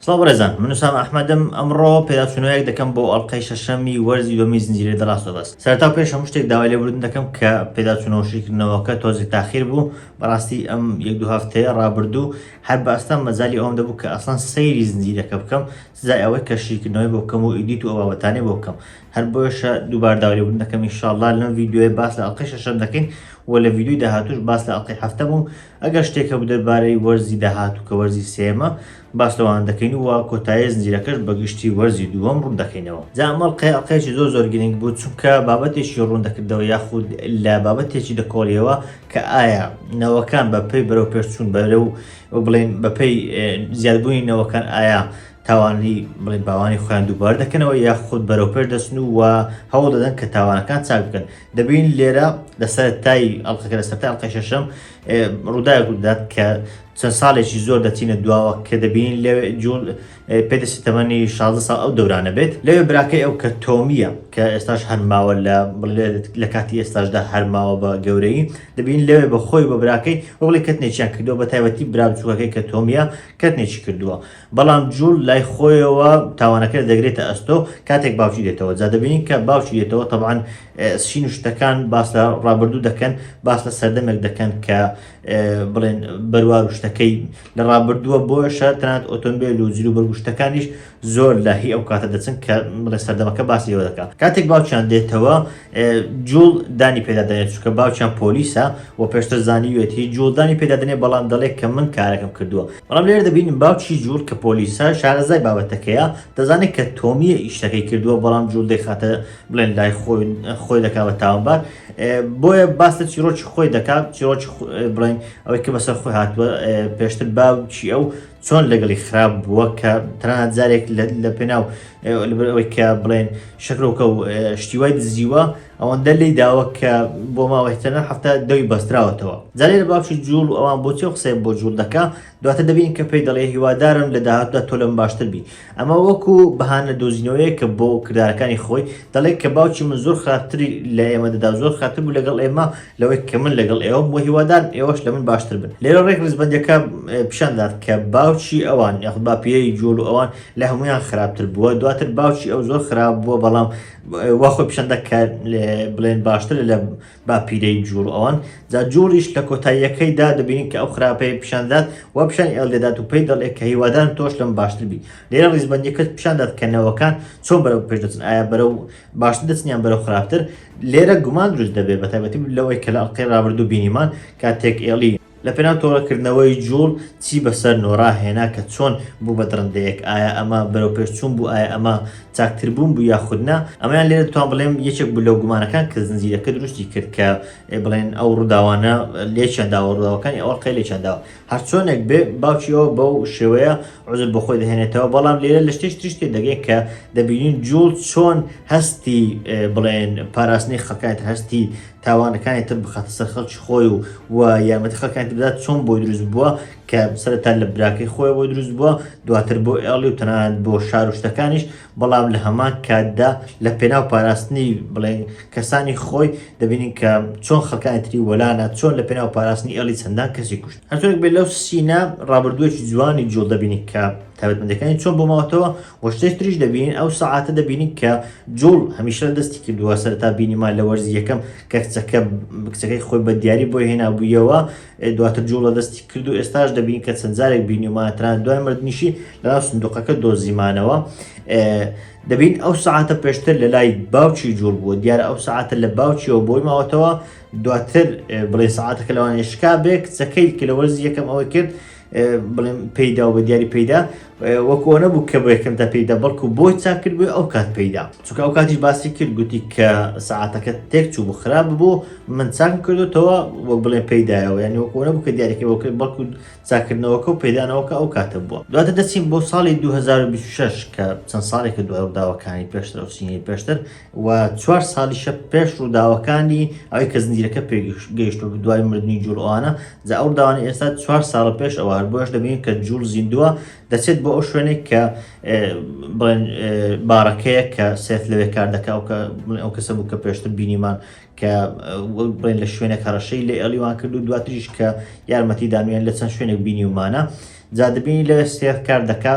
سڵاو بەڕێزان، من وسام ئەحمەدم. ئەمڕۆ پێداچوونەوەیەک دەکەم بۆ ئەڵلقەی شەشەمی وەرزی دووەمی زنجیرەی The Last of Us. سەرەتا و پێش هەموو شتێک داوای لێبوردن دەکەم کە پێداچوونەوە شیکردنەوەکە تۆزێک تاخیر بوو. بەڕاستی ئەم یەک دوو هەفتەیە ڕابردوو هەر بە ئەستان مەجالی ئەوم دەبوو کە ئەسڵان سەیری زنجیرەکە بکەم، سزای ئەوەی کە شیکردنەوەی بۆ بکەم و ئیدیت و ئەو بابەتانەی بۆ بکەم. هەر بۆیشە دووبار داوای لێبوردن دەکەم ئینشاءڵڵا لەم ڤیدیۆی باس لە ئەڵلقەی شەشەم دەکەین و لە ڤیدیۆی داهاتووش باس لە ئەڵلقەی هەفتەم و ئەگەر شتێکە بوو دەربارەی وەرزی داهاتوو کە وەرزی سێمە باس لەوان دەکەین و کۆتایی زنجیرەکەش بەگشتی وەرزی دووەم ڕوون دەکەینەوە. جا ئەمە ئەڵلقەیەکی زۆر گرنگ بوو چونکە بابەتێکی ڕوون دەکردەوە یاخود لە بابەتێکی دەکۆڵیەوە کە ئایا نەوەکان بەپێی بەرەو پێشچوون بەرەو بڵێن بەپێی زیادبوونی نەوەکان ئایا تاوانی بڵێن باوانی خۆیان دووبار دەکەنەوە یاخود بەرەوپێش دەچن و هەوڵ دەدەن کە تاوانەکان چاک بکەن. دەبین لێرە لەسەرەتای ئەڵلقەکە لەسەرەتای ئەڵلقەی شەشەم ڕووداوێک دەدات کە چەند ساڵێکی زۆر دەچینە دواوە کە دەبین لەوێ جوڵ پێدەچێت تەمەنی 16 ساڵ ئەو دەورانە بێت. لەوێ براکەی ئەو کە تۆمیە کە ئێستاش هەرماوە لە کاتی ئێستاشدا هەرماوە بە گەورەی دەبین لەوێ بە خۆی بە براکەی بڵێ کەتنێکیان کردووە بە تایبەتی برا بچووکەکەی کە تۆمیە کەتنێکی کردووە، بەڵام جوڵ لای خۆیەوە تاوانەکە دەگرێتە ئەستۆ کاتێک باوکی دێتەوە. جا دەبینین کە باوکی دێتەوە تەبعاً سین و شتەکان باس لە ڕابردوو دەکەن، باس لە سەردەمێک دەکەن کە بڵێن بەروار و شتەکەی لە ڕابردووە بۆیشە تەنانەت ئۆتۆمبیل و جلو بەرگشتەکانیش زۆر لە هی ئەو کاتە دەچن کە بڵێ سەردەمەکە باسی ئەوە دەکات. کاتێک باوکیان دێتەوە جوڵ دانی پێدا دەنێت چونکە باوکیان پۆلیسە و پێشتر زانیوێتی جوڵ دانی پێدا دەنێت بەڵام دەڵێت کە من کارەکەم کردووە. بەڵام لێرە دەبینیم باوکی جوڵ کە پۆلیسە شارەزای بابەتەکەیە دەزانێت کە تۆمیە ئیشتەکەی کردووە، بەڵام جوڵ دەیخاتە بڵێن لای خۆی دەکات بە تاوانبار. بۆیە باس لە چیرۆکی خۆی دەکات، چیرۆکی بڵێن ئەوەی کە بەسەر خۆی هاتووە پێشتر باوکی ئەو چۆن لەگەڵی خراپ بووە کە تەنانەت جارێک لە پێناو ئەوەی کە بڵێن شەکرۆکە و شتیوای دزیوە ئەوەندە لی داوە کە بۆ ماوەی تەنانەت هەفتە دەوی بەستراوەتەوە. جارێ لە باوکی جوڵ و ئەوان بۆچی قسەی بۆ جوڵ دەکا دواتر دەبین کە پێی دەڵێ هیوادارم لە داهاتوودا تۆ لەم باشتر بی. ئەمە وەکو بەهانە دۆزینەوەیە کە بۆ کردارەکانی خۆی دەڵێت کە باوکی من زۆر خراپتری لە ئێمە دەدا، زۆر خراپتر بوو لەگەڵ ئێمە لەوەی کە من لەگەڵ ئێوە بۆ هیوادار ئێوەش لە من باشتر بن. لێرە ڕێک ڕێزبەندیەکە پیشاندات کە باوکی ئەوان یاخود باپیرەی جوڵ و ئەوان لە هەمویان خراپتر بووە، دواتر باوکی ئەو زۆر خراپ بووە، بەڵام وا خۆی پیشاندە کە بڵێن باشتر لە باپیرەی جوڵ ئەوان. جا جوڵیش لە کۆتاییەکەیدا دەبینین کە ئەو خراپەی پیشاندات و پیشان ئێڵدەدات و پێی دەڵێت کە هیوادارم تۆش لەم باشتر بی. لێرە ڕێزبەندیەکە پیشاندات کە نەوەکان چۆن بەرەو پێش دەچن، ئایا بەرەو باشتر دەچنیان بەرەو خراپتر. لێرە گومان دروست دەبێت بە تایبەتی لەوەی کە لە ئەڵلقەی ڕابردوو بینیمان کاتێک ئێڵی لە پێناو تۆڕەکردنەوەی جوڵ چی بەسەر نۆڕا هێنا کە چۆن بوو بە درەندەیەک، ئایا ئەمە بەرەو پێشچوون بوو، ئایا ئەمە چاکتر بوون بوو یاخودنا. ئەمەیان لێرە توان بڵێم یەکێک بوو لەو گومانەکان کە زنجیرەکە دروستی کرد کە بڵێن ئەو ڕووداوانە لێچیانداوە، ڕووداوەکانی ئەوەڵلقەی لێچیانداوە. هەر چۆنێک بێ باوکیەوە بەو شێوەیە عوزر بۆ خۆی دەهێنێتەوە، بەڵام لێرە لە شتێ دەگەین کە دەبینین جوڵ چۆن هەستی بڵێن پاراستنی خەڵکانێت، هەستی تاوانەکانی تر بخاتە سەر خەڵکی خۆی و یارمەتی خەڵکانی تر بدات چۆن بۆی دروست بووە کە سەرەتا لە براکەی خۆی بۆی دروست بووە، دواتر بۆ ئێڵی و تەنانەت بۆ شار و شتەکانیش. بەڵام لە هەمان کاتدا لە پێناو پاراستنی بڵێن کەسانی خۆی دەبینین کە چۆن خەڵکانی تری وەلانە چۆن لە پێناو پاراستنی ئێڵی چەندان کەسی کوشت. هەرچۆنێک بێت لەو سینە ڕابردووەکی جوانی جوڵ دەبینین کە تایبەتمەندەکانی چۆن بۆ ماوەتەوە و شتێک تریش دەبینین ئەو سەعاتە دەبینین کە جوڵ هەمیشە دەستی کردووە سەرەتا بینیمان لە وەرزی یەکەم کە کچەکەی خۆی بە دیاری بۆی هێنا بوویەوە، دواتر جوڵە دەستی کرد و ئێستاش دەبین کە چەند جارێک بینیمانە تەنانەت دوای مردنیشی لەناو سندوقەکە دۆزیمانەوە. دەبین ئەو سەعاتە پێشتر لە لای باوکی جوڵ بووە، دیارە ئەو سەعاتە لە باوکیەوە بۆی ماوەتەوە، دواتر بڵێ سەعاتەکە لەوانەیە شکا بێ کچەکەی کە لە وەرزی یەکەم ئەوەی کرد بڵێم پێیدا و بە دیاری پێیدا وەکو نەبوو کە بۆ یەکەمدا پێیدا بەڵکو بۆی چاک کرد بووی ئەو کات پێیدا، چونکە ئەو کاتیش باسی کرد گوتی کە سەعاتەکە تێک چوو بوو خراپ بوو من چاکم کردوتەوە وەک بڵێن پێیدایەوە، یعنی وەکو نەبوو کە دیاریکە بۆ کرد بەڵکو چاکردنەوەکە و پێدانەوەکە ئەو کاتە بووە. دواتر دەچین بۆ ساڵی 2026 کە چەند ساڵێکە دوای ڕووداوەکانی پێشتر ئەو سینەی پێشتر و 4 ساڵیشە پێش ڕووداوەکانی ئەوەی کە زنجیرەکە پێگەیشتووە دوای مردنی جوڵ ئەوانە. جا ئەو ڕووداوانەی ئێستا 4 ساڵ پێش ئەوە هەر بۆیش دەبینین کە جوڵ زیندووە دەچێت بۆ ئەو شوێنێک کە بڵێن بارەکەیە کە سێف لەوێ کار دەکا ئەو کەسە بوو کە پێشتر بینیمان کە کە بڵێن لە شوێنێک هەڕەشەی لە ئێڵیوان کرد و دواتریش کە یارمەتی دانوێن لە چەند شوێنێک بینیومانە جا دەبینی لە سێت کار دەکا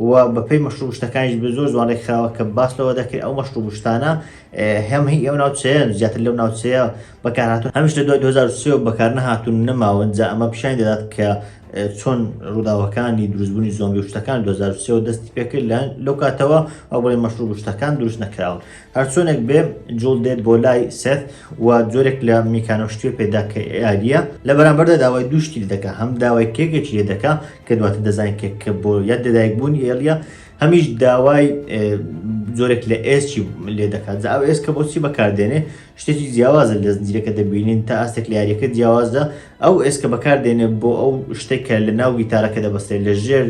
و بەپێی مەشروب شتەکانیش بە زۆر جوانێک خراوە کە باس لەوە دەکرێت ئەو مەشروب شتانە هەم هی ئەو ناوچەیە زیاتر لەو ناوچەیە بەکارهاتون هەمیش لە دوای 2023 بەکار نەهاتون نەماون جا ئەمە پیشانی دەدات کە چۆن ڕووداوەکانی دروستبوونی زۆمبی و شتەکان 2023 دەستی پێکرد لەو کاتەوە ئەو بڵێ مەشروب شتەکان دروست نەکراون هەر چۆنێک بێ جوڵ دێت بۆ لای سێت و جۆرێک لە میکانۆشتوی پێدا کە ئاریە لە بەرامبەردا داوای دووشتی دەکات هەم داوای کێکێکی لێ دەکات کە دواتر دەزانین کێک بۆ یاد دەدایکبوونی ئێڵیە هەمیش داوای زۆرێک لە ئێسکی لێ دەکات ئەو ئێسکە بۆچی بەکاردێنێ شتێکی جیاوازە لە زنجیرەکە دەبینین تا ئاستێک لە یاریەکە جیاوازە ئەو ئێسکە بەکاردێنێ بۆ ئەو شتێکە لە ناو گیتارەکە دەبەستێت لە ژێر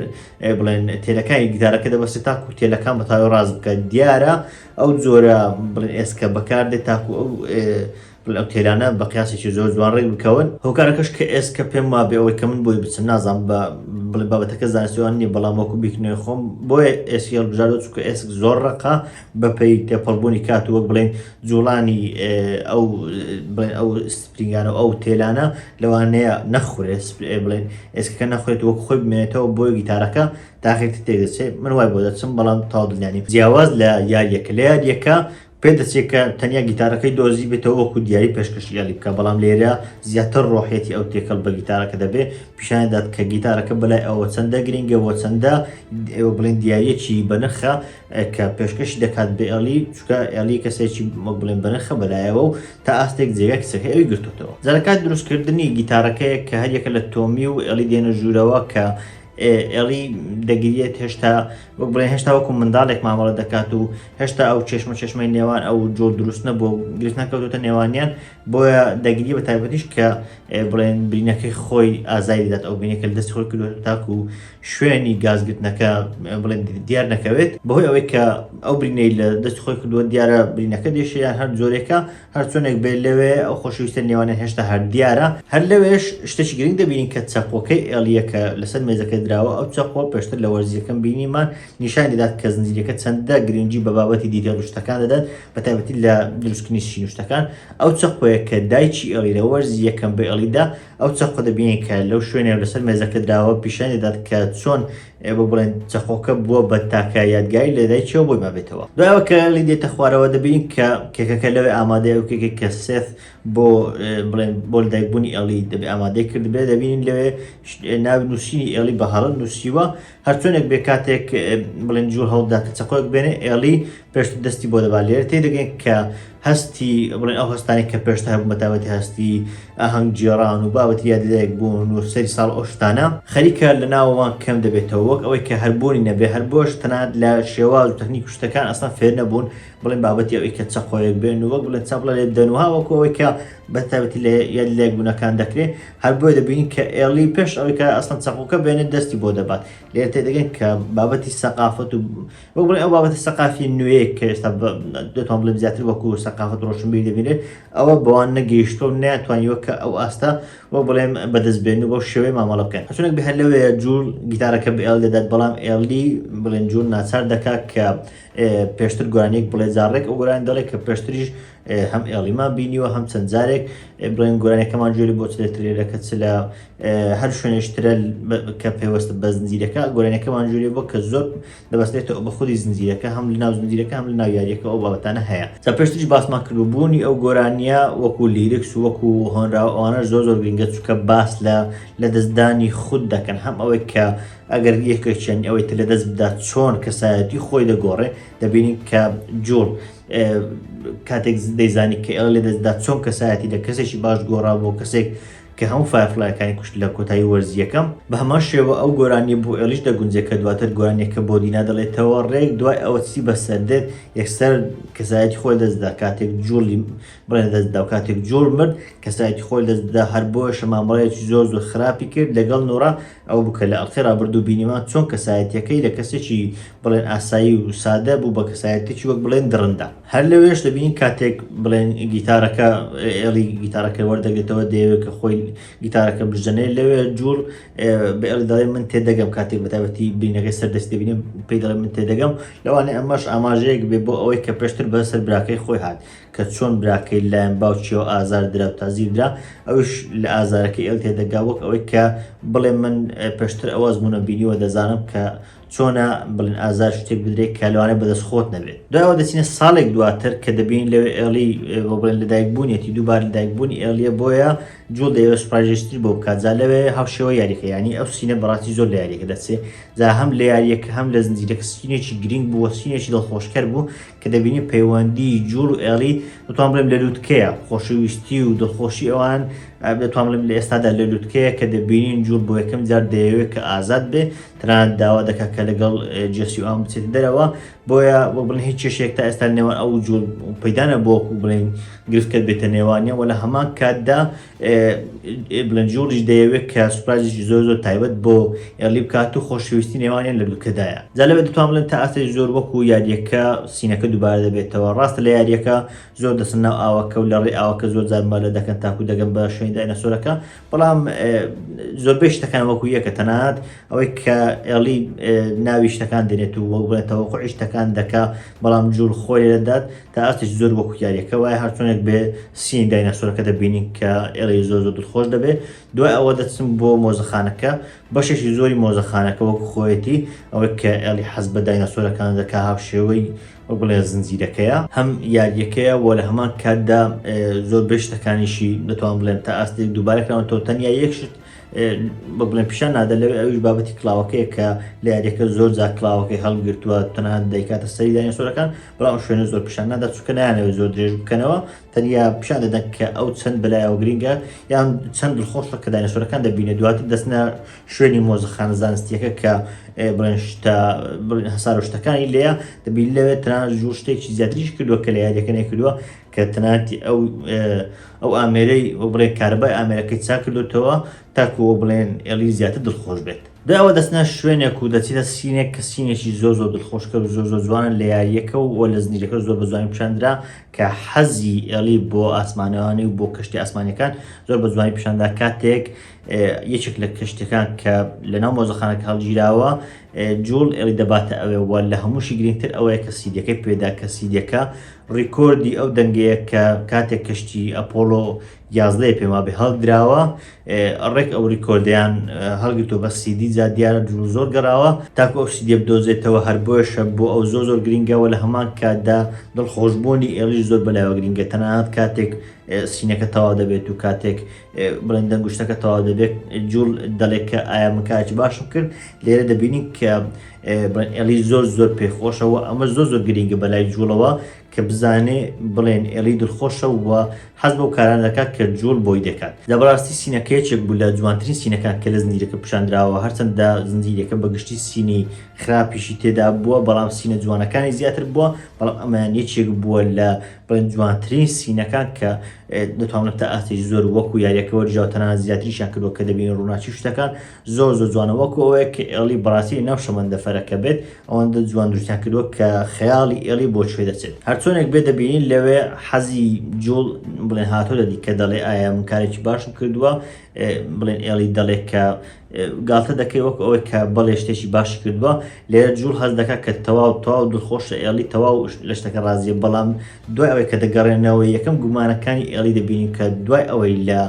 بڵێن تێلەکانی گیتارەکە دەبەستێت تاکو تێلەکان بەتاوی ڕاست بکات دیارە ئەو جۆرە بڵێن ئێسکە بەکاردێت تاکو ئەو ئەو تێلانە بە قیاسێکی زۆر جوانڕێک بکەون هۆکارەکەش کە ئێسکە پێم وا بێ ئەوەی کە من بۆی بچم نازانم بە بڵێ بابەتەکە زانستیوان نیە بەڵام وەکو بیکنێ خۆم بۆیە ئێسکی هەڵبژاردووە چونکە ئێسک زۆر ڕقا بەپێی تێپەڵبوونی کات و وەک بڵێن جوڵانی ئەو سپرینگانە و ئەو تێلانە لەوانەیە نەخورێت بڵێن ئێسکەکە نەخورێت وەک خۆی بمێنێتەوە بۆی گیتارەکە تاخێتی تێدەچێت من وای بۆ دەچم بەڵام تاو دڵنیانی جیاواز لە یاریەکە لە یاریەکە پێ دەچێت کە تەنیا گیتارەکەی دۆزی بێتەوە وەکو دیاری پێشکەشیالی بکە بەڵام لێرە زیاتر ڕۆحێتی ئەو تێکەڵ بە گیتارەکە دەبێ پیشاندات کە گیتارەکە بەلای ئەوە چەندە گرنگە بۆ چەندە بڵێن دیارەکی بەنرخە کە پێشکەشی دەکات بێ ئەلی چکە ئەلی کەسێکی بڵێن بەنرخە بەلایەوە و تا ئاستێک جێگا کەسەکە ئەوی گرتوتەوە جارەکات دروستکردنی گیتارەکەیە کە هەریەکە لە تۆمی و ئەلی دێنە ژوورەوە کە ئێڵی دەگرێت هێشتا وەک بڵێن هێشتا وەکو منداڵێک مامەڵە دەکات و هێشتا ئەو چێشمەی نێوان ئەو جۆر دروستنە بۆ گرت نەکەوتە نێوانیان بۆیە دەگیری بە تایبەتیش کە بڵێن برینەکەی خۆی ئازاری دەدات ئەو بینێکە لە دەستی خۆی کردوێت تاکو و شوێنی گازگرتنەکە بڵێن دیار نەکەوێت بەهۆی ئەوەی کە ئەو برینەی لە دەستی خۆی کردووە دیارە برینەکە دێشیان هەر جۆرێکە هەر چۆنێک بێت لەوێ ئەو خۆشەویستە نێوانیان هێشتا هەر دیارە هەر لەوێش شتێکی گرنگ دەبینین کە چەقۆکەی ئێڵیەکە لەسەر مێزەکە درراوە ئەو چەقۆ پێشتر لە وەرزیەکەم بینیمان نیشان دەدات کە زنجیرەکە چەندە گرنگی بە بابەتی دیتێل شتەکان دەدەن بە تایبەتی لە دروستکردنی شین شتەکان ئەو چەقۆیە کە دایکی ئەڵی لە وەرزی یەکەم بە ئەڵیدا ئەو چەقۆ دەبینین کە لەو شوێنێ لەسەر مێزەکە دراوە پیشان دەدات کە چۆن بۆ بڵێن چەقۆکە بووە بە تاکە یادگاری لە دایکیەوە بۆی مابێتەوە دوایەوە کە لی دێتە خوارەوە دەبینین کە کێکەکە لەوێ ئامادەیە و کێکێک کە سێت بۆ بڵێن بۆ لەدایکبوونی ئەڵی دەبێ ئامادەی کرد بێ دەبینین لەوێ ناوی نووسینی ئێڵی بە هەڵە نووسیوە هەر چۆنێک بێ کاتێک بڵێن جوور هەڵدا کە چەقۆیەک بێنێ ئێڵی پێشتر دەستی بۆ دەبات لێرە تێدەگەین کە هەستی بڵێن ئەو هەستانی کە پێشتر هەبوو بەتابەتی هەستی ئاهەنگ جێڕان و بابەتی یاددایک بوون و سەری ساڵ ئەو شتانە خەریکە لە ناوەوان کەم دەبێتەوە وەک ئەوەی کە هەربوونی نەبێ هەر بۆش تەنانەت لە شێواز و تەکنیک و شتەکان ئەسڵان فێر نەبوون بڵێن بابەتی ئەوەی کە چەقۆیەک بێن و وەک بڵێن چاپڵە لێ بدەنوها وەکو ئەوەی کە بەتابەتی لە یاددایک بوونەکان دەکرێت هەر بۆی دەبینین کە ئێڵی پێش ئەوەی کە ئەسڵان چەقۆکە بێنێت دەستی بۆ دەبات لێرە تێدەگەین کە بابەتی سەقافەت و وەک بڵێن ئەو بابەتی سەقافی نوێیە کە ئێستا دەتوان بڵێن زیاتر وەکو سەقافەت ڕۆشنبیری دەبینێت ئەوە بەوان نەگەیشتۆ ناتوانیوە کە ئەو ئاستا وەک بڵێم بەدەستبێن و بۆ شێوەی مامەڵە بکەن هەچونێک بە هەر لەوەیە جوول گیتارەکە بە ئێڵ دەدات بەڵام ئێڵی بڵێن جوول ناچار دەکات کە پێشتر گۆرانێک بڵێ جارڕێک ئەو گۆران دەڵێ کە پێشتریش هەم ئێڵیمان بینیوە هەم چەند جارێک بڵێن گۆرانەکەمان جوێری بۆ لێترێرەکە چ لە هەر شوێنێشترە کە پێوەستە بە زنجیرەکە گۆرانەکەمان جوێری بۆ کە زۆر دەبەستێتەوە بە خودی زنجیرەکە هەم لە ناو زنجیرەکە هەم لە ناو یاریەکە ئەو بابەتانە هەیە تا پێشتریش باسمان کردوبوونی ئەو گۆرانیە وەکو لیرکس و وەکو هۆنراوە ئەوانە زۆر گرنگە چووکە باس لە دەستدانی خود دەکەن هەم ئەوەی کە ئەگەر یەکێکیان ئەوەی لە دەست بدات چۆن کەسایەتی خۆی دەگۆڕێ دەبینین کە جوڵ کاتێک دەیزانی کە ئێڵ لێ دەستدا چۆن کەسایەتی لە کەسێکی باش گۆڕا بۆ کەسێک کە هەموو فایفلایەکانی کوشت لە کۆتایی وەرزیەکەم بە هەمان شێوە ئەو گۆرانی بۆ ئێلیش دەگونجێت کە دواتر گۆرانێکە بۆ دینا دەڵێتەوە ڕێک دوای ئەوە چی بەسەردێت یەکسەر کەسایەتی خۆی دەستدا کاتێک جوڵی بڵێن دەستدا و کاتێک جوڵ مرد کەسایەتی خۆی دەستدا هەر بۆیە مامەڵەیەکی زۆر خراپی کرد لەگەڵ نوڕە ئەو بکە لە ئەڵخی ڕابرد و بینیمان چۆن کەسایەتیەکەی لە کەسێکی بڵێن ئاسایی و سادە بوو بە کەسایەتێکی وەک بڵێن درڕندا هەر لەوێش دەبینین کاتێک بڵێن گیتارەکە ئێڵی گیتارەکە وەردەگرێتەوە دەیەوێت کە خۆی گیتارەکە بژەنێ لەوێ جوڵ بە ئێڵی دەڵێ من تێدەگەم کاتێک بەتابەتی برینەکەی سەردەست دەبینێ پێی دەڵێ من تێدەگەم لەوانێ ئەمەش ئاماژەیەک بێ بۆ ئەوەی کە پێشتر بەسەر براکەی خۆی هات کە چۆن براکەی لایەن باوچیەوە ئازار درا و تازیر درا ئەوش لە ئازارەکەی ئێڵ تێدەگا وەک ئەوەی کە بڵێ من پێشتر ئەوە زمونە بینیوە دەزانم کە چۆنە بڵێن ئازار شتێک بدرێت کە لەوانێ بەدەست خۆت نەبێت دوایەوە دەچینە ساڵێک دواتر کە دەبین لەوێ ئێڵی بڵێن لەدایکبوونیەتی دووبار لەدایکبوونی ئێڵیە بۆیە جوڵ دەیەوێت سوپراژێشتری بۆ بکات جا لەوێ هاوشێوە یاریەکە ینی ئەو سینە بەڕاستی زۆر لە یاریەکە دەچێت جا هەم لە یاریەکە هەم لە زنجیرەکە سینێکی گرنگ بوو سینێکی دڵخۆشکەر بوو کە دەبینی پەیوەندی جوڵ و ئێڵی دەتوان بڵێم لە لووتکەیە خۆشەویستی و دڵخۆشی ئەوان دەتوان بڵێم لە ئێستادا لە لووتکەیە کە دەبینین جوڵ بۆ یەکەم جار دەیەوێت کە ئازاد بێ تەنانەت داوا دەکات کە لەگەڵ جێسی ئەوان بچێت دەرەوە بۆیە بۆ بڵێن هیچ کێشێک تا ئێستا نێوان ئەو جوڵ پەیدا نەبووە بڵێن گرفتکە بێتە نێوانیە وە لە هەمان کاتدا بڵێن جوڵیش دەیەوێت کە سوپرایزێکی زۆر تایبەت بۆ ئێڵی بکات و خۆشەویستی نێوانیان لە لووتکەدایە جا لەوێ دەتوان بڵێن تا ئاستێک زۆر وەکو یاریەکە سینەکە دووبارە دەبێتەوە ڕاستە لە یاریەکە زۆر دەچن ناو ئاوەکە و لە ڕێ ئاوەکە زۆر جار مەلە دەکەن تاکو دەگەن بە شوێنی داینەسۆرەکە بەڵام زۆربەی شتەکان وەکو یەکە تەنانەت ئەوەی کە ئێڵی ناوی شتەکان دێنێت و وەک بڵێن تەوەقوعی شتەکان دەکا بەڵام جوڵ خۆی لێدات تا ئاستێک زۆر وەکو یاریەکە وایە هەرچۆنێک بێ سینی داینەسۆرەکە دەبینین کە ئێڵی زۆر دڵخۆش دەبێت دوای ئەوە دەچم بۆ مۆزەخانەکە بەشێکی زۆری مۆزەخانەکە وەکو خۆیەتی ئەوەی کە ئێڵی حەز بە داینەسۆرەکان دەکا هاوشێوەی بڵێ زنجیرەکەیە هەم یاریەکەیە وە لە هەمان کاتدا زۆر بێشتەکانیشی دەتوان بڵێن تا ئاستێک دووبارەکراوە تۆ تەنیا یەکشت بڵێن پیشان نادە لەوێ ئەوش بابەتی کلااوەکەیە کە لە یاریەکە زۆر جا کلااوەکەی هەڵگرتووە تەنانەت دەیکاتە سەری داینەسۆرەکان بەڵام شوێنە زۆر پیشان نادا چونکە نایانەوێت زۆر درێژ بکەنەوە تەنیا پیشان دەدەن کە ئەو چەند بەلایەوە گرینگە یان چەند دڵخۆشە کە داینەسۆرەکان دەبینێت دواتر دەستنە شوێنی مۆزەخانە زانستیەکە کە بڵێن هەسار و شتەکانی لێیە دەبین لەوێت تەنانەت ژوور شتێکی زیاتریش کردووە کە لە یاریەکە نەکردووە کە تەنانەتی ئەو ئامێرەی بڵێن کارەبای ئامێرەکەی چا کردوتەوە تاکو بڵێن ئێڵی زیاتر دڵخۆش بێت دوایەوە دەستنە شوێنێک و دەچێتە سینێک کە سینێکی زۆر دڵخۆشکە و زۆر جوانە لە یاریەکە و لە زنجیرەکە زۆر بە جوانی پیشاندرا کە حەزی ئێڵی بۆ ئاسمانەوانی و بۆ کەشتی ئاسمانیەکان زۆر بە جوانی پیشاندا کاتێک یەکێک لە کەشتەکان کە لە ناو مۆزەخانەکە هەڵگیراوە جوڵ ئێڵی دەباتە ئەوێ وە لە هەمووشی گرنگتر ئەوەیە کە سیدەکەی پێدا کە سیدەکە ڕیکۆردی ئەو دەنگەیە کە کاتێک کەشتی ئەپۆلۆ 11 پێما بێ هەڵدراوە ڕێک ئەو ریکۆردیان هەڵگرتو بە سیدی جا دیارە زۆر گەڕاوە تاکو ئەو سیدی بدۆزێتەوە هەر بۆیشە بۆ ئەو زۆر گرنگەوە لە هەمان کاتدا دڵخۆشبوونی ئێڵیش زۆر بەلایەوە گرنگە تەنانەت کاتێک سینەکە تەواو دەبێت و کاتێک بڵێن دەنگشتەکە تەواو دەبێت جوڵ دەڵێت کە ئایا من کاتی باشم کرد لێرە دەبینین کە ئێڵی زۆر پێخۆشەوە ئەمە زۆر گرنگە بەلای جوڵەوە کە بزانێ بڵێن ئێڵی دڵخۆشە وە حەز بەو کاران دەکات کە جوڵ بۆی دەکات لە بەڕاستی سینەکەیەکێک بوو لە جوانترین سینەکان کە لە زنجیرەکە پیشاندراوە هەرچەندە زنجیرەکە بەگشتی سینی خراپیشی تێدا بووە بەڵام سینە جوانەکانی زیاتر بووە بەڵام ئەمان یەکێک بووە لە بڵێن جوانترین سینەکان کە دەتوانێت تا ئاستێکی زۆر وەکو یاریەکەوە جاوتەنانە زیاتریشیان کردووە کە دەبین ڕووناچی شتەکان زۆر جوانە وەکو ئەوەیە کە ئێڵی بەڕاستی ناو شەمەندەفەرەکە بێت ئەوەندە جوان دروستیان کردووە کە خەیاڵی ئێڵی بۆ کوێ دەچێت هەرچۆنێک بێ دەبینین لەوێ حەزی جوڵ بڵێن هاتۆ دەدی کە دەڵێ ئایا من کارێکی باشم کردووە بڵێن ئێڵی دەڵێت کە گاڵتە دەکەی وەک ئەوەی کە بەڵێ شتێکی باشی کردووە لێرە جوڵ هەز دەکات کە تەواو دڵخۆشە ئێڵی تەواو لە شتەکە ڕازیە بەڵام دوای ئەوەی کە دەگەڕێنەوە یەکەم گومانەکانی ئێڵی دەبینین کە دوای ئەوەی لە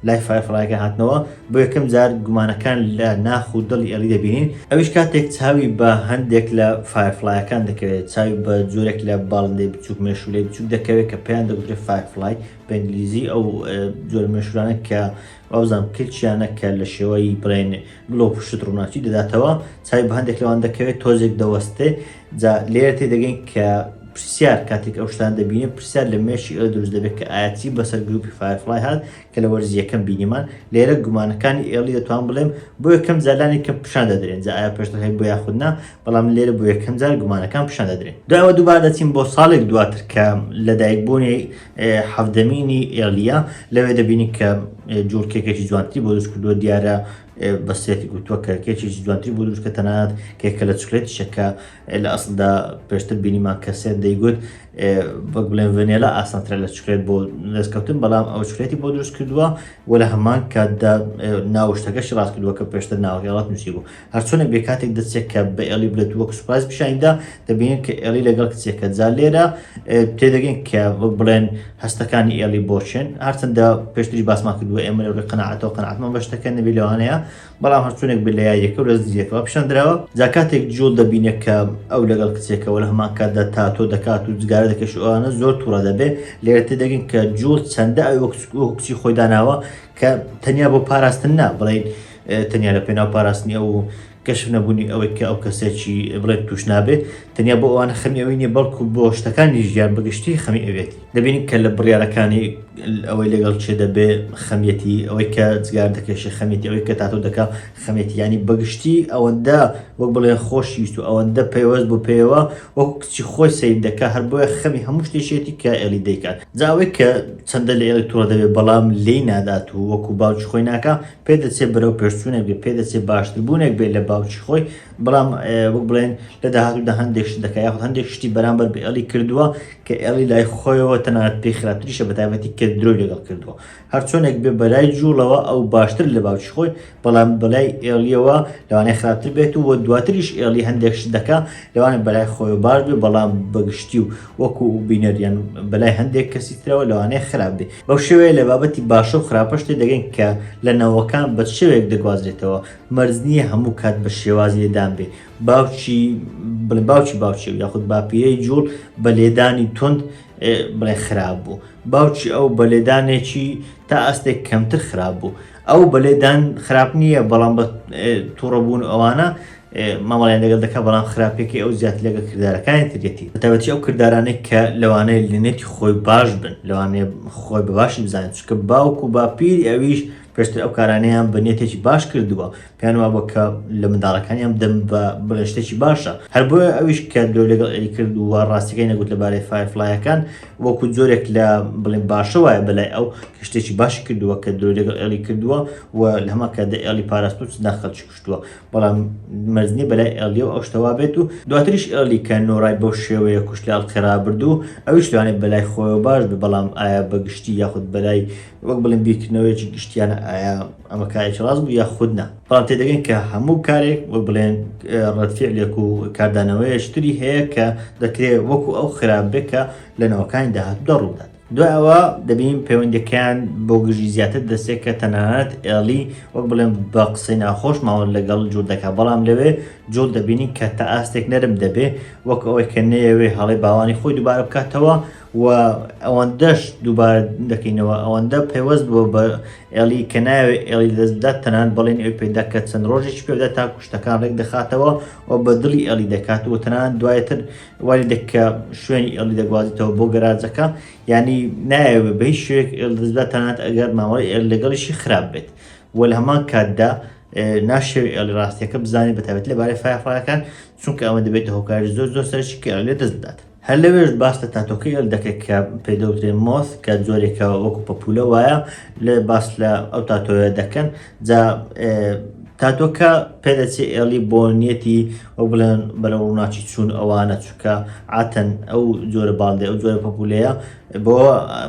لای فایرفلایەکە هاتنەوە بۆ یەکەم جار گومانەکان لە ناخ و دڵی ئێڵی دەبینین ئەویش کاتێک چاوی بە هەندێک لە فایرفلایەکان دەکەوێت چاوی بە جۆرێک لە باڵندەی بچووک مێشولەی بچووک دەکەوێت کە پێیان دەگوترێت فایرفلای بە ئینگلیزی ئەو جۆرە مێشولانە کە ئەوزان کلچیانە کە لە شێوەی بڵێن گلۆ پشت ڕووناچی دەداتەوە چاوی بە هەندێک لەوان دەکەوێت تۆزێک دەوەستێ جا لێرە تێدەگەین کە پرسیار کاتێک ئەو شتان دەبینێت پرسیار لە مێشی ئەو دروست دەبێت کە ئاەتی بەسەر گروپی فایرفلای هات کە لە وەرزیەکەم بینیمان لێرە گومانەکانی ئێڵی دەتوان بڵێم بۆ یەکەم زالانی کەم پیشان دەدرێن جا ئایا پێشتەکەی بۆ یاخودنا بەڵام لێرە بۆ یەکەم جار گومانەکان پیشان دەدرێن دوایەوە دووبار دەچین بۆ ساڵێک دواتر کە لەدایکبوونی حەفدەمینی ئێڵیە لەوێ دەبینی کە جوڵکێکێکی جوانتری بۆ دروست کردووە دیارە بەسێتی گوتووە کە کێکی جوانتری بۆ دروست کە تەنانەت کێکە لە چکلێتی شەکە لە ئەسڵدا پێشتر بینیمان کە سێت دەیگوت وەک بڵێن ڤەنیلا ئاسانترە لە چکلێت بۆ دەستکەوتن، بەڵام ئەو چکلێتی بۆ دروست کردووە و لە هەمان کاتدا ناوشتەکەشی ڕاست کردووە کە پێشتر ناوەگەڵات نووسی بوو. هەرچۆنێک بێ کاتێک دەچێت کە بە ئێڵی بڵێت وەک سوپایز پیشانیدا دەبینێت کە ئێڵی لەگەڵ کچێکە جا لێرە تێدەگەین کە وەک بڵێن هەستەکانی ئێڵی بۆچێن، هەرچەندە پێشتری باسمان کردووە ئێمە لەوڕێ قەناعەتەوە قەناعەتمان بە شتەکە نەبێ لەوانەیە، بەڵام هەرچۆنێک بێ لە یەکە و لە زیەکەوە پیشاندراوە. جا کاتێک جوڵ دەبینێت کە ئەو لەگەڵ کچێکەوە لە هەمان کاتدا تاتۆ دەکات و جگارە دەکەش ئەوانە زۆر تووڕە دەبێ. لێرە تێدەگەین کە جوڵ چەندە ئەو وەک کچی خۆی داناوە کە تەنیا بۆ پاراستن نا بڵێن تەنیا لە پێناو پاراستنی ئەو کەشف نەبوونی ئەوەی کە ئەو کەسێکی بڵێت توش نابێت تەنیا بۆ ئەوانە خەمی ئەوەی نیە بەڵکو بۆ شتەکانی ژیان بەگشتی خەمی ئەوێتی. دەبینین کە لە بڕیارەکانی ئەوەی لەگەڵ چێ دەبێ خەمیەتی، ئەوەی کە جگار دەکێشی خەمیەتی، ئەوەی کە تاتۆ دەکا خەمیەتی، ینی بەگشتی ئەوەندە وەک بڵێن خۆشویست و ئەوەندە پەیوەست بۆ پێوە وەکو کچی خۆی سەیر دەکا هەر بۆیە خەمی هەموو شتێشێتی کە ئێڵی دەیکات. جا ئەوەی کە چەندە لە ئێڵی تووڕە دەبێت بەڵام لێی نادات و وەکو باوکی خۆی ناکا پێدەچێت بەرەو پێشچوونێک بێت، پێدەچێت باشتربوونێک بێت لە باوکی خۆی، بەڵام وەک بڵێن لە داهاتوودا هەندێک شت دەکات یاخود هەندێک شتی بەرامبەر بە ئێڵی کردووە کە ئێڵی لای خۆیەوە تەنانەت پێی خراپتریشە بە تایبەتی کە درۆی لەگەڵ کردووە. هەرچۆنێک بێ بەلای جوڵەوە ئەو باشتر لە باوکی خۆی، بەڵام بەلای ئێڵیەوە لەوانەیە خراپتر بێت و دواتریش ئێڵی هەندێک شت دەکا لەوانە بەلای خۆی باش بێ، بەڵام بەگشتی و وەکو بینەریان بەلای هەندێک کەسی ترەوە لەوانەیە خراپ بێ. بەو شێوەیە لە بابەتی باشە و خراپە شتێ دەگەین کە لە نەوەکان بە شێوەیەک دەگوازرێتەوە، مەرج نییە هەموو کات بە شێوازی لێدان بێ. باوکی یاخود باپیرەی جوڵ بە لێدانی تند بڵێ خراپ بوو، باوکی ئەو بە لێدانێکی تا ئەستێک کەمتر خراپ بوو. ئەو بە لێدان خراپ نییە، بەڵام بە تووڕەبوون ئەوانە مامەڵیان لەگەڵ دەکا، بەڵام خراپێکی ئەو زیات لەگە کردارەکانی ترێتی. بەتایبەتی ئەو کردارانەی کە لەوانەیە لێنێتی خۆی باش بن، لەوانەیە خۆی بە باشی بزانێت، چونکە باوک و باپیری ئەویش پێشتر ئەو کارانەیان بە نێتێکی باش کردووە، پێیان وابوو کە لە منداڵەکانیان دەم بە بڵێن شتێکی باشە. هەر بۆیە ئەویش کە درۆ لەگەڵ ئێلی کرد و ڕاستیەکەی نەگوت لەبارەی فایرفلایەکان وەکو جۆرێک لە بڵێن باشە وایە بەلای ئەو کە شتێکی باشی کردووە کە درۆ لەگەڵ ئێلی کردووە و لە هەمان کاتدا ئێلی پاراستوو چ خەڵکی کوشتووە، بەڵام مەرجنی بەلای ئێلیەوە ئەو شتەوا بێت و دواتریش ئێلی کە نۆڕای بەو شێوەیە کوشتال خێرابردوو ئەویش لەوانێت بەلای خۆیەوە باش بێ، بەڵام ئایا بەگشتی یاخود بەلای وەک بڵێن بیرکردنەوەیەکی گشتیانە ئایا ئەمە کارێکی ڕاست بوو یا خود نا. بەڵام تێدەگەین کە هەموو کارێک وەک بڵێن ڕەتفعلێک و کاردانەوەیەشتری هەیە کە دەکرێت وەکو ئەو خراپ بێ کە لە نەوەکانی داهاتوودا ڕوودات. دوای ئەوە دەبین پەیوەندیەکەیان بۆ گژی زیاتر دەستێت کە تەنانەت ئێڵی وەک بڵێن بە قسەی ناخۆش ماوە لەگەڵ جوڵ دەکات، بەڵام لەوێ جوڵ دەبینین کە تا ئاستێک نەرم دەبێ وەک ئەوەی کە نەیەوێ هەڵی باوانی خۆی دووبارە بکاتەوە و ئەوەندەش دووبارە دەکەینەوە، ئەوەندە پێوەست بووە بە ئێڵی کە ناوێت ئێڵی دەست بدات، تەنانەت بەڵێن ئەوی پێدا کە چەند ڕۆژێکی پێدا تا کوشتەکان ڕێک دەخاتەوە و بە دڵی ئێڵی دەکات و تەنانەت دوایەتر وای دەکە شوێنی ئێڵی دەگوازیتەوە بۆ گەراجەکە، ینی نایەوێت بە هیچ شوێک ئێڵ دەست بدات تەنانەت ئەگەر مامەڵی ئێڵ لەگەڵیشی خراپ بێت و لە هەمان کاتدا ناشێوێت ئێڵی ڕاستیەکە بزانێت بەتایبەتی لەبارەی فایرفلایەکان، چونکە ئەمە دەبێتە هۆکاری زۆر سەرشی کە ئێڵ لێ دەست بدات. هەر لەوێش باس لە تاتۆکەی ئێڵ دەکەێت کە پێدەوترێت مۆث کە جۆرێکە وەکو پەپولە وایە لێ باس لە ئەو تاتۆیە دەکەن. جا تاتۆکە پێدەچێت ئێڵی بۆ نیەتی ئەو بڵێن بەرەو ڕووناچی چوون ئەوانە، چونکە عاتەن ئەو جۆرە باڵدێ ئەو جۆرە پەپولەیە بۆ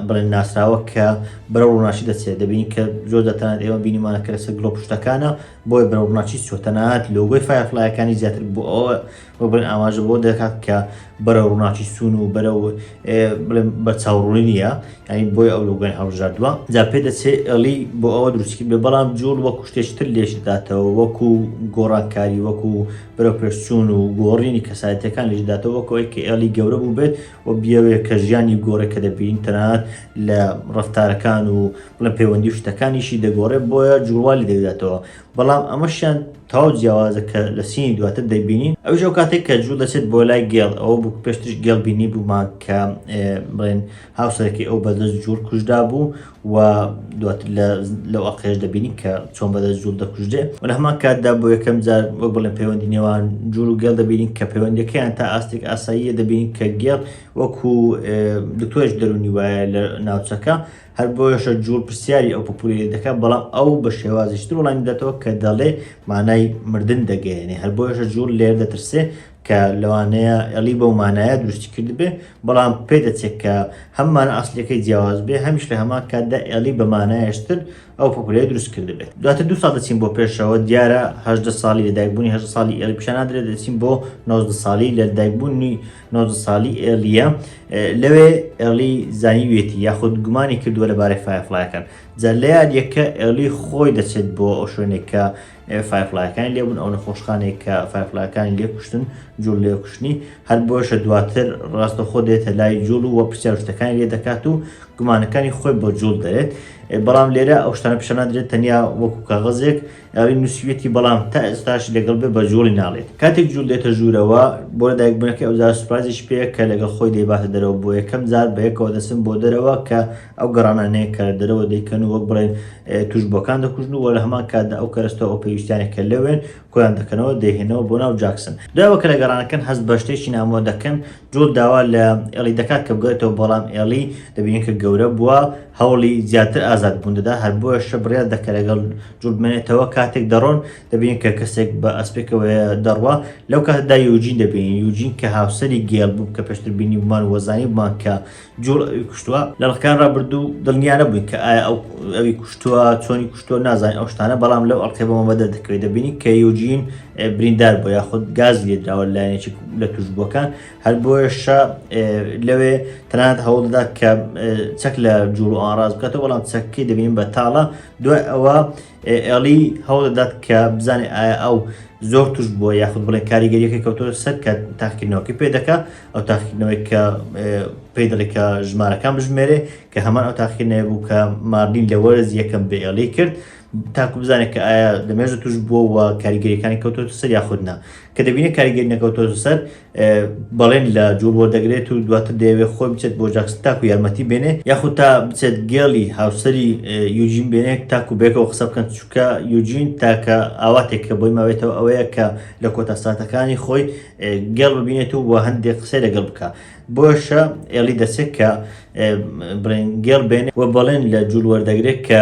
بڵێن ناسراوە کە بەرەو ڕووناچی دەچێت. دەبینی کە زۆر دەتەنات ئێوە بینیمانە کە لەسەر گڵۆ پشتەکانە بۆی بەرەو ڕووناچی چۆتەنات لۆگۆی فایرفلایەکانی زیاتر بۆ ئەوە بۆ بڵێن ئاماژە بۆ دەکات کە بەرەو ڕووناچی سوون و بەرەو بڵێن بەرچاوڕوونی نییە، ینی بۆی ئەو لۆگۆی هەڵبژاردووە. جا پێدەچێت ئێڵی بۆ ئەوە دروستکرد بێ، بەڵام جوڵ وەکو شتێکی تر لێش داداتەوە، وەکو گۆڕانکاری، وەکو بەرەو پێشچوون و گۆڕینی کەسایەتیەکان لێش داداتەوە، وەکو ئەوەی کە ئێڵی گەورە بوو بێت و بیاوێت کە ژیانی گۆڕێکە دەبین تەنانەت لە ڕەفتارەکان و بڵێن پەیوەندی و شتەکانیشی دەگۆڕێت، بۆیە جوڵوالی دەداتەوە. بەڵام ئەمەشیان تاو جیاوازە کە لە سینی دواتر دەیبینین. ئەوش ئەو کاتێک کە جوڵ دەچێت بۆ لای گێڵ ئەوە بوو وەکو پێشترش گێڵبینی بوومان کە بڵێن هاوسەرێکی ئەو بەدەست جوول کوژدا بوو و دواتر لەو ئەڵقەیەش دەبینی کە چۆن بەدەست جوول دەکوژدێ و لە هەمان کاتدا بۆ یەکەم جار وەک بڵێن پەیوەندی نێوان جوول و گێڵ دەبینین کە پەیوەندیەکەیان تا ئاستێک ئاساییە دەبینین کە گێڵ وەکو دکتۆرش دەرونی وایە لە ناوچەکە هەر بۆیەشە جوول پرسیاری ئەو پۆپولیە دەکات بەڵام ئەو بە شێوازیشتر وەڵامی دەداتەوە کە دەڵێ مانای مردن دەگەیەنێ هەر بۆیەشە جوول لێر دەترسێ کە لەوانەیە ئەلی بەو مانایە دروستی کرد بێ بەڵام پێ دەچێت کە هەممانە ئەسلەکەی جیاواز بێ هەمیش لە هەمان کاتدا ئەلی بە مانایەشتر ئەو پۆپولیە دروست کرد بێت دواتر 2 ساڵ دەچین بۆ پێشەوە دیارە 18 ساڵی لەدایکبوونی 18 ساڵی ئێلی پیشان نادرێت دەچین بۆ 19 ساڵی لە لەدایکبوونی 19 ساڵی ئێلیە لەوێ ئێلی زانیوێتی یاخود گومانی کردووە لەبارەی فایرفلایەکان جا لە یادیەکە ئێلی خۆی دەچێت بۆ ئەو شوێنێک کە فایرفلایەکانی لێبوون ئەو نەخۆشخانێک کە فایرفلایەکانی لێ کوشتن جوول لێ کوشتنی هەر بۆشە دواتر ڕاستەخۆ دێتە لای جوول و پرسیار شتەکانی لێ دەکات و گومانەکانی خۆی بۆ جوول دەرێت بەڵام لێرە ئەو شتانە پیشە نادرێت تەنیا وەکو کاغەزێک ئەوی نووسویەتی بەڵام تا ئێستاش لەگەڵ بێ بە جووڵی ناڵێت کاتێک جوول دێتە ژوورەوە بۆ لەدایکبوونەکەی ئەو جار سوپرایزیش پێیە کە لەگەڵ خۆی دەیباتە دەرەوە بۆ یەکەم جار بە یەکەوە دەچن بۆ دەرەوە کە ئەو گەڕانانەیە کە دەرەوە دەیکەن و وەک بڵێن توشبەکان دەکوژن و لە هەمان کاتدا ئەو کەرەستەوە ئەو پێویستیانێکە لەوێن کۆیان دەکەنەوە دەیهێنەوە بۆ ناو جاکسن دوایەوە کە لە گەڕانەکەن هەست بە شتێکی نامۆ دەکەن جوول داوا لە ئێلی دەکات کە بگەێتەوە بەڵام ئێلی دەبینین کە گەورە بووە هەوڵی زیاتر ئازاد بوون دەدا هەر بۆیە شەبڕیان دەکە لەگەڵ جوول بمێنێتەوە کاتێک دەڕۆن دەبینین کە کەسێک بە ئەسپێکەوە دەڕوا لەو کاتدا یوجین دەبینین یوجین کە هاوسەری گێڵ بوو کە پێشتر بینی بمان وەزانی بمان کە جوول ئەوی کوشتووە لە ڕقەکان ڕابردوو دڵنیا نەبووین کە ئایا ئەو ئەوی کوشتووە چۆنی کوشتووە نازانین ئەو شتانە بەڵام لەو ئەڵقەی بەمە بەدە دەکەوێت دەبینی کە یوجین بریندار بۆ یاخود گاز لێدراوە لایەنێکی لە توشبووەکان هەر بۆیەشە لەوێ تەنانەت هەوڵ دەدات کە چەک لە جوول و ئاڕاز بکاتەوە بەڵام چەکەکەی دەبینین بە تاڵە دوای ئەوە ئێلی هەوڵ دەدات کە بزانێت ئایا ئەو زۆر توش بووە یاخود بڵێ کاریگەریەکەی کەوتۆ سەر کە تاقیکردنەوەکەی پێ دەکات ئەو تاقیکردنەوەی کە پێی دەڵێت کە ژمارەکان بژمێرێ کە هەمان ئەو تاقیکردنەوە بوو کە ماردین لە وەرز یەکەم بە ئێلی کرد تاکو بزانێت کە ئایا لەمێژە توش بووە و کاریگەریەکانی کەوتۆتە سەر یاخودنا کە دەبینێت کاریگەری نەکەوتۆتە سەر بەڵێن لە جوول وەردەگرێت و دواتر دەیەوێت خۆی بچێت بۆ جاکسن تاکو یارمەتی بێنێ یاخود تا بچێت گێڵی هاوسەری یوجین بێنێت تاکو بێکەوە قسە بکەن چووکە یوجین تاکە ئاواتێک کە بۆی ماوێتەوە ئەوەیە کە لە کۆتا ساتەکانی خۆی گێڵ ببینێت و بۆ هەندێک قسەی لەگەڵ بکە بۆشە ئێلی دەچێت کە بڵێن گێڵ بێنێ و بەڵێن لە جوول وەردەگرێت کە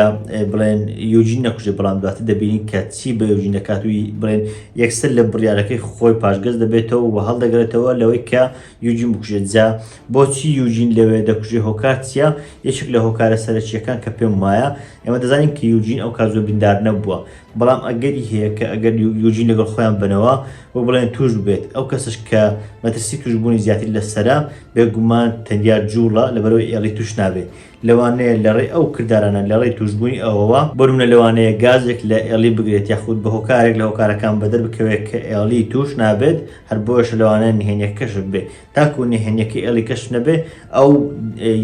بڵێن یوجین نەکوژێ بەڵام دواتر دەبینین کە چی بە یوجین دەکات و بڵێن یەکسەر لە بڕیارەکەی خۆی پاشگەز دەبێتەوە و هەڵدەگرێتەوە لەوەی کە یوجین بکوژێت جا بۆچی یوجین لەوێ دەکوژێ هۆکار چیە یەکێک لە هۆکارە سەرەکیەکان کە پێم وایە ئێمە دەزانین کە یوجین ئەو کار زۆر بریندار نەبووە بەڵام ئەگەری هەیە کە ئەگەر یوجین لەگەڵ خۆیان بنەوە و بڵێن توش بێت ئەو کەسش کە مەترسی توشبوونی زیاتر لەسەرا بێگومان تەنیا جوڵە لەبەرەوەی ئێلی توش نابێت لەوانەیە لەڕێ ئەو کردارانە لەڕێ توشبوونی ئەوەوە بەروونە لەوانەیە گازێک لە ئێلی بگرێت یاخود بە هۆکارێک لە هۆکارەکان بەدەر بکەوێت کە ئێلی توش نابێت هەر بۆش لەوانەیە نهێنیەک کەش بێ تاکو نهێنیەکە ئێلی کەش نەبێ ئەو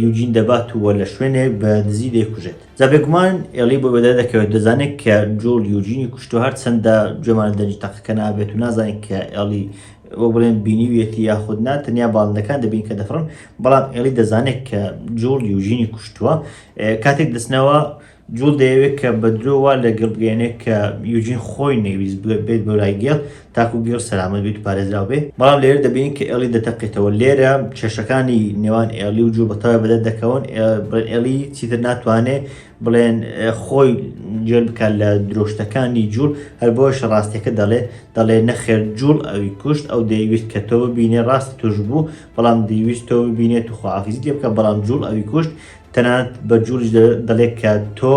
یوجین دەباتوە لە شوێنێک بە دزی دەیکوژێت جا بێگومان ئێلی بۆ بەدەر دەکەوێت دەزانێت کە جوول یوجینی کوشتو هەر چەندە گوێمان دەنجی تاقەکە نابێت و نازانێت کە ئێلی وە بڵێن بینیویەتی یاخودنا تەنیا باڵندەکان دەبین کە دەفرن بەڵام ئێلی دەزانێت کە جوول یوجینی کوشتووە کاتێک دەستنەوە جوول دەیەوێت کە بە درۆوە لە گەڵبگەێنێت کە یوجین خۆی نەویست بێت بۆ لای گێڵ تاکو گێڵ سەلامەت بێت و پارێزراو بێ بەڵام لێرە دەبینین کە ئێلی دەتەقێتەوە لێرە کێشەکانی نێوان ئێلی و جوول بەتەوە بەدەست دەکەون ئێلی چیتر ناتوانێت بڵێن خۆی جێل بکات لە درۆشتەکانی جوول هەر بۆش ڕاستیەکە دەڵێ نەخێر جوول ئەوی کوشت ئەو دەیویست کە تۆ ببینێ ڕاست توش بوو بەڵام دەیویست تۆ ببینێت و خواحافیزی لێ بکە بەڵام جوول ئەوی کوشت تەنانەت بە جوولیش دەڵێت کە تۆ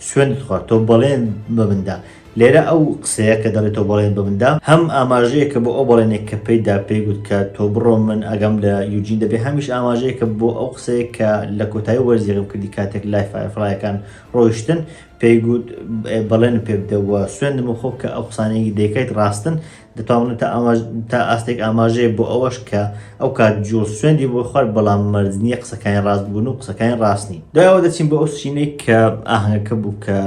سوێن دخوات تۆ بەڵێن ببندا لێرە ئەو قسەیە کە دەڵێت تۆ بەڵێن ببندا هەم ئاماژەیە کە بۆ ئەو بەڵێنێک کە پێیدا پێی گوت کە تۆ بڕۆ من ئەگەم لە یوجین دەبێ هەمیش ئاماژەیە کە بۆ ئەو قسەیە کە لە کۆتایی وەرزیغم کردی کاتێک لای فایرفلایەکان ڕۆیشتن پێی گوت بەڵێن پێ بدەوە سوێندم و خۆ کە ئەو قسانەیەکی دەیکەیت ڕاستن دەتوانن تا ئاستێک ئاماژەیە بۆ ئەوەش کە ئەو کات جوول سوێندی بۆ خوارد بەڵام مەرجنیە قسەکانی ڕاست بوون و قسەکانی ڕاستنی دوایەوە دەچین بۆ ئەو سینەی کە ئاهەنگەکە بوو کە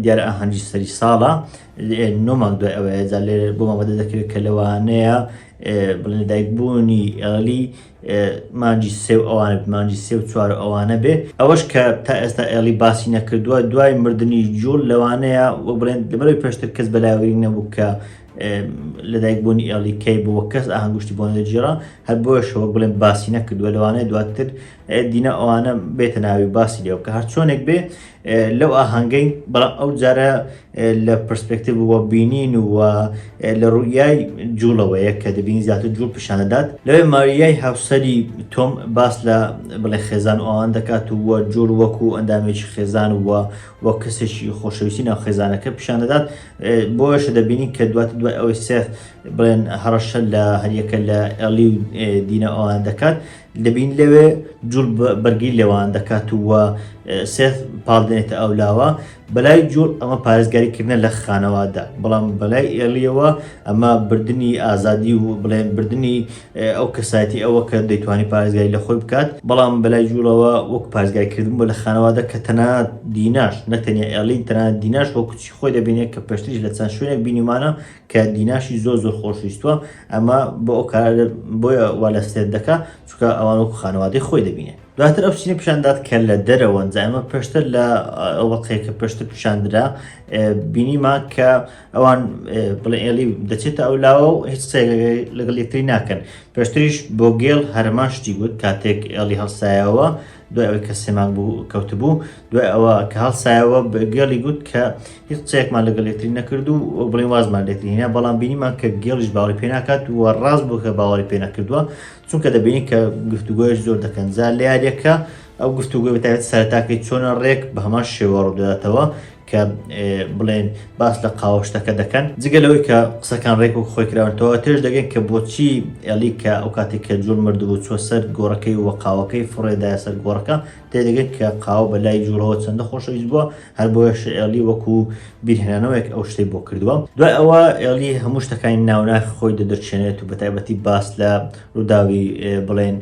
دیارە ئاهەنگی سەری ساڵە نۆمانگ دوای ئەوەیە جا لێرە بۆ مامەدە دەکەوێت کە لەوانەیە بڵێن لەدایکبوونی ئێڵی مانجی سێ و ئەوانە مانجی سێ و چوار و ئەوانە بێ ئەوەش کە تا ئێستا ئێڵی باسی نەکردووە دوای مردنی جوول لەوانەیە بڵێن لەبەرەوەی پێشتر کەس بەلاوەری نەبوو کە لەدایکبوونی ئێڵی کەی بووە کەس ئاهەنگشتی بۆ نەدەجێڕا هەر بۆیەشەوە بڵێن باسی نەکردووە لەوانەیە دواتر دینە ئەوانە بێتە ناوی باسی لێەوە کە هەر چۆنێک بێ لەو ئاهەنگەی بەڵام ئەو جارە لە پرسپێکتیڤ وە بینین و لە ڕوویای جوڵەوەیە کە دەبینی زیاتر جوڵ پیشانەدات لەوێ ماریای هاوسەری تۆم باس لە بڵێ خێزان و ئەوان دەکات و وە جوڵ وەکو ئەندامێکی خێزان وە کەسێکی خۆشەویستی ناو خێزانەکە پیشانەدات بۆیەشە دەبینی کە دوای ئەوەی سێف بڵێن هەڕەشە لە هەریەکە لە ئێڵی و دینە ئەوان دەکات دەبین لەوێ جوڵ بەرگی لێوان دەکات وە سێف پاڵدێنێتە ئەولاوە بەلای جوڵ ئەمە پارێزگاریکردنە لە خانەوەدا بەڵام بەلای ئێڵیەوە ئەمە بردننی ئازادی و بڵێن بردننی ئەو کەسایەتی ئەوە کە دەیتوانی پارێزگاری لە خۆی بکات بەڵام بەلای جوڵەوە وەک پارێزگاریکردن بۆ لە خانەوەدا کە تەنانەت دیناش نەتەنیا ئێڵی تەنانەت دیناش بۆ کچی خۆی دەبینێت کە پێشتریش لە چەند شوێنێک بینیمانە کە دیناشی زۆر خۆشویستووە ئەمە بۆ ئەو کار بۆیە وا لە سێت دەکات چونکە ئەوان وەکو خانەوادەی خۆی دەبینێت دواتر ئەو چینە پیشاندات کە لە دەرەوە ئەمە پێشتر لە ئەوەقەیە کە پێشتر پیشاندرا بینیمان کە ئەوان بڵێ ئێڵی دەچێتە ئەولاوە و هیچ لەگەڵ یەکتری ناکەن پێشتریش بۆ گێڵ هەرمان شتی گوت کاتێک ئێڵی هەڵسایەوە دوای ئەوەی کە سێمانگ بوو کەوتبوو دوای ئەوە کە هەڵسایەوە گێڵی گوت کە هیچ قسەیەکمان لەگەڵ یەکتری نەکرد و بڵێ وازمان لێکتری هێنا بەڵام بینیمان کە گێڵیش باوەڕی پێ ناکات و ڕاست بوو کە باوەڕی پێ نەکردووە چونکە دەبینی کە گفتوگۆیش زۆر دەکەن زار لە یاریەکە ئەو گفتوگۆی بەتایبەت سەرەتاکەی چۆنە ڕێک بە هەمان شێوە ڕوودەداتەوە کە بڵێن باس لە قاوەشتەکە دەکەن جگە لەوەی کە قسەکان ڕێک و خۆی کراونەوە تێش دەگەن کە بۆچی ئێڵی کە ئەو کاتێک کە جوڵ مردبوو چوە سەر گۆڕەکەی وە قاوەکەی فڕێدایە سەر گۆڕەکە تێدەگەن کە قاوە بەلای جوڵەوە چەندە خۆشەویست بووە هەر بۆیەش ئێڵی وەکو بیرهێنانەوەیەک ئەو شتەی بۆ کردووە دوای ئەوە ئێڵی هەموو شتەکانی ناوناخ خۆی دەدرچێنێت و بەتایبەتی باس لە ڕووداوی بڵێن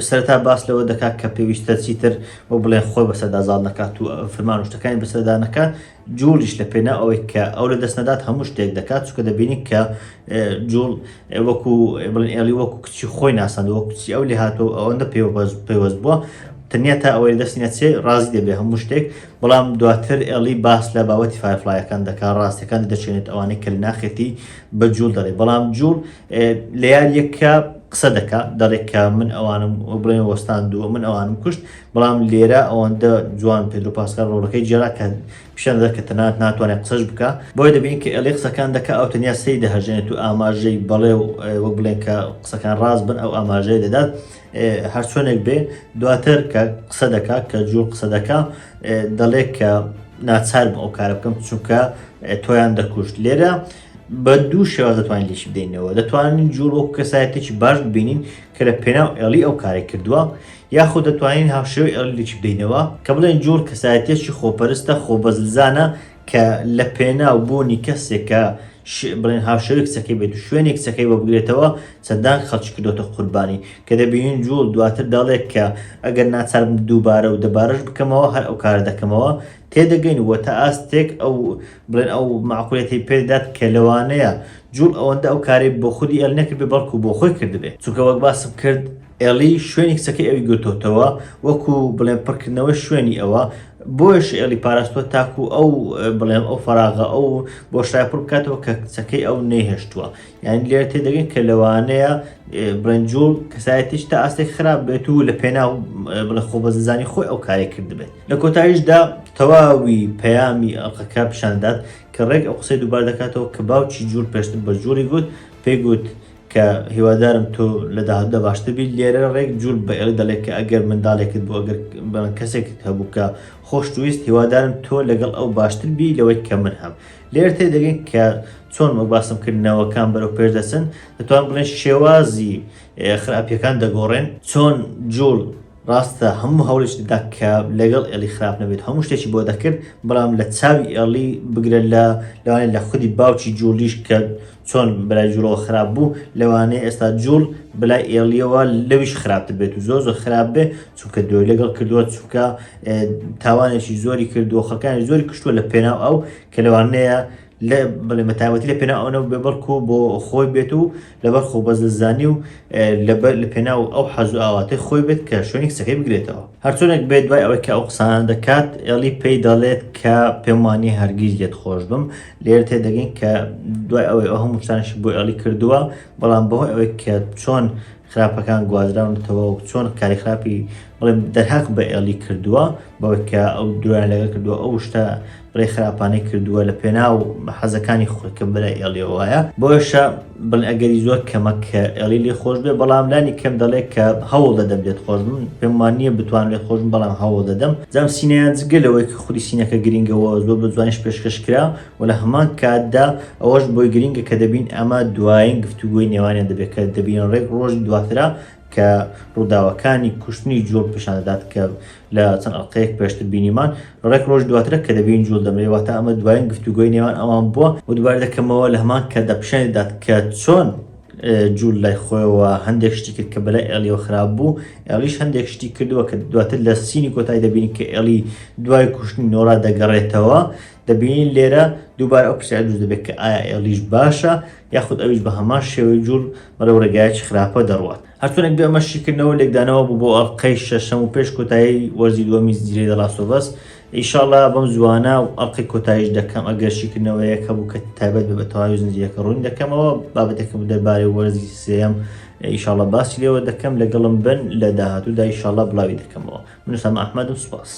سەرەتا باس لەوە دەکات کە پێویستە چیتر بۆ بڵێن خۆی بەسەردازاڵ نەکات و فەرمان و شتەکانی بەسەردا نەکات جوڵیش لە پێنا ئەوەی کە ئەو لە دەست نەدات هەموو شتێک دەکات چونکە دەبینی کە جوڵ وەکو بڵێن ئێڵی وەکو کچی خۆی ناساند وەکو کچی ئەو لێ هاتەوە ئەوەندە پێوەست بووە تەنیا تا ئەوەی دەستی نەچێ ڕازی دەبێ هەموو شتێک بەڵام دواتر ئێڵی باس لە باوەتی فایرفلایەکان دەکات ڕاستیەکان دەچێنێت ئەوانەی کە ناخێتی بە جوڵ دەڵێ بەڵام جوڵ لە یاریەکە قسە دەکات دەڵێت کە من ئەوانم بڵێن وەستاندووە من ئەوانم کوشت بەڵام لێرە ئەوەندە جوان پێدرۆ پاسکال ڕۆڵەکەی جێرا کە پیشان دەکە تەنانەت ناتوانێت قسەش بکە بۆیە دەبین کە ئێڵی قسەکان دەکات ئەو تەنیا سەی دەهەژێنێت و ئاماژەی بەڵێ وەک بڵێن کە قسەکان ڕاست بن ئەو ئاماژەی دەدات هەر چۆنێک بێ دواتر کە قسە دەکات کە جوڵ قسە دەکات دەڵێت کە ناچار بم ئەو کارە بکەم چونکە تۆیان دەکوشت لێرە بە دوو شێوە دەتوانین لیشی بدەینەوە دەتوانین جوڵ وەکو کەسایەتێکی باش ببینین کە لە پێناو ئێڵی ئەو کارێک کردووە یاخود دەتوانین هاوشێوەی ئێڵی لیشی بدەینەوە کە بڵێن جوڵ کەسایەتێکی خۆپەرستە خۆبەزلزانە کە لە پێناو بوونی کەسێکە بڵێن هاوشێوەی کچەکەی بێت و شوێنی کچەکەی بۆ بگرێتەوە چەندان خەڵکی کردوتە قوربانی کە دەبینین جوڵ دواتر دەڵێت کە ئەگەر ناچار بم دووبارە و دەبارەش بکەمەوە هەر ئەو کار دەکەمەوە تێدەگەین وە تا ئاستێک ئەو بڵێن ئەو معقولەتی پێدات کە لەوانەیە جوڵ ئەوەندە ئەو کاری بۆ خودی ئێڵ نەکرد بێ بەڵکو بۆ خۆی کردبێ چونکە وەک باسم کرد ئێڵی شوێنی کچەکەی ئەوی گرتوتەوە وەکو بڵێن پڕکردنەوە شوێنی ئەوە بۆش ئێڵی پاراستوە تاکو ئەو بڵێم ئەو فراغە ئەو بۆ شای پڕ بکاتەوە کە کچەکەی ئەو نەیهێشتووە یعنی لێرە تێدەگەین کە لەوانەیە بڵێن جوڵ کەسایەتیش تا ئاستێک خراپ بێت و لە پێناو بڵێ خۆبەزلزانی خۆی ئەو کارێک کردبێت لە کۆتاییشدا تەواوی پەیامی ئەڵقەکە پیشاندات کە ڕێک ئەو قسەی دووبار دەکاتەوە کە باوکی جوڵ پێشتر بە جوڵی گوت پێی گوت کە هیوادارم تۆ لە داهاتدا باشتر بیت لێرە ڕێک جوڵ بە ئێڵی دەڵێت کە ئەگەر منداڵێکت بۆ ئەگەر کەسێکت هەبوو کە خۆشتویست هیوادارم تۆ لەگەڵ ئەو باشتر بی لەوەی کە من هەم لێرە تێدەگەین کە چۆن وەک باسم کردنەوەکان بەرەو پێش دەچن دەتوان بڵێن شێوازی خراپیەکان دەگۆڕێن چۆن جوڵ ڕاستە هەموو هەوڵش دەدا کە لەگەڵ ئێڵی خراپ نەبێت هەموو شتێکی بۆ دەکرد بەڵام لە چاوی ئێڵی بگرێت لەوانێت لە خودی باوکی جوڵیش کە چۆن بەلای جوڵەوە خراپ بوو لەوانەیە ئێستا جوڵ بەلای ئێڵیەوە لەویش خراپتر بێت و زۆر خراپ بێ چونکە دوای لەگەڵ کردووە چونکە تاوانێکی زۆری کردووە خەکانی زۆری کشتووە لە پێناو ئەو کە لەوانەیە بەڵێ مەتاوەتی لە پێناو ئەوە بێ بەڵکو بۆ خۆی بێت و لەبەر خۆ بەز دەزانی و لە پێناو ئەو حەز و ئاواتەی خۆی بێت کە شوێنی کچەکەی بگرێتەوە. هەرچۆنێک بێت دوای ئەوەی کە ئەو قسانە دەکات ئێڵی پێی دەڵێت کە پێم وانیە هەرگیز لێت خۆش بم. لێرە تێدەگەین کە دوای ئەوەی ئەو هەموو شتانشی بۆ ئێڵی کردووە، بەڵام بەهۆی ئەوەی کە چۆن خراپەکان گوازراونەتەوە و چۆن کاری خراپی بڵێ دەرهاق بە ئێڵی کردووە، بەوەی کە ئەو درۆیان لەگەڵ کردووە ئەو شتە بڕێ خراپانەی کردووە لە پێناو حەزەکانی خۆی کە بەلای ئێڵی وایە. بۆیشە بڵێ ئەگەری زۆر کەمە کە ئێڵی لێ خۆش بێ، بەڵام لانی کەم دەڵێت کە هەوڵ دەدەم لێت خۆش بم، پێم وانییە بتوان لێت خۆش بم، بەڵام هەوڵ دەدەم. جام سینەیان جگەلەوەی کە خودی سینەکە گرنگەوە زۆر بە جوانیش پێشکەش کرا و لە هەمان کاتدا ئەوەش بۆی گرنگە کە دەبین ئەمە دوایین گفتوگوی نێوانیان دەبێت کە دەبین ڕێک ڕۆژ دواترا کە ڕووداوەکانی کوشتنی جۆڵ پیشان دەدات کە لە چەند ئەڵقەیەک پێشتر بینیمان ڕێک ڕۆژ دواترە کە دەبین جوڵ دەمرێت، ئەمە دوایین گفتوگوی نێوان ئەوان بووە و دووبارە دەکەمەوە لە هەمان کە دەپشان دەدات کە چۆن جوول لای خۆیەوە هەندێک شتی کرد کە بەلای ئێڵیەوە خراپ بوو، ئێڵیش هەندێک شتی کردووە کە دواتر لە سینی کۆتایی دەبینی کە ئێڵی دوای کوشتنی نۆڕا دەگەڕێتەوە. دەبینین لێرە دووبارە ئەو پرسیار دروست دەبێت کە ئایا ئێڵیش باشە یاخود ئەویش بە هەمان شێوەی جوول بەرەو ڕێگایەکی خراپە دەڕوات. هەرچۆنێک بێ ئەمەشیکردنەوە لێکدانەوە بوو بۆ ئەڵقەی شەشەم و پێش کۆتایی وەرزی دووەمی زنجیرەی The Last of Us. ئینشاڵڵا بەم زوانە و ئەڵقەی کۆتاییش دەکەم ئەگەر شیکردنەوەیەکە بوو کە تایبەت بە تەواوی زنجیرەکە ڕوون دەکەمەوە. بابەتێکم دەربارەی وەرزی سێەم ئینشاڵڵا باسی لێوە دەکەم، لەگەڵم بن لە داهاتوودا ئینشاڵڵا بڵاوی دەکەمەوە. من سەما ئەحمەدم، سوپاس.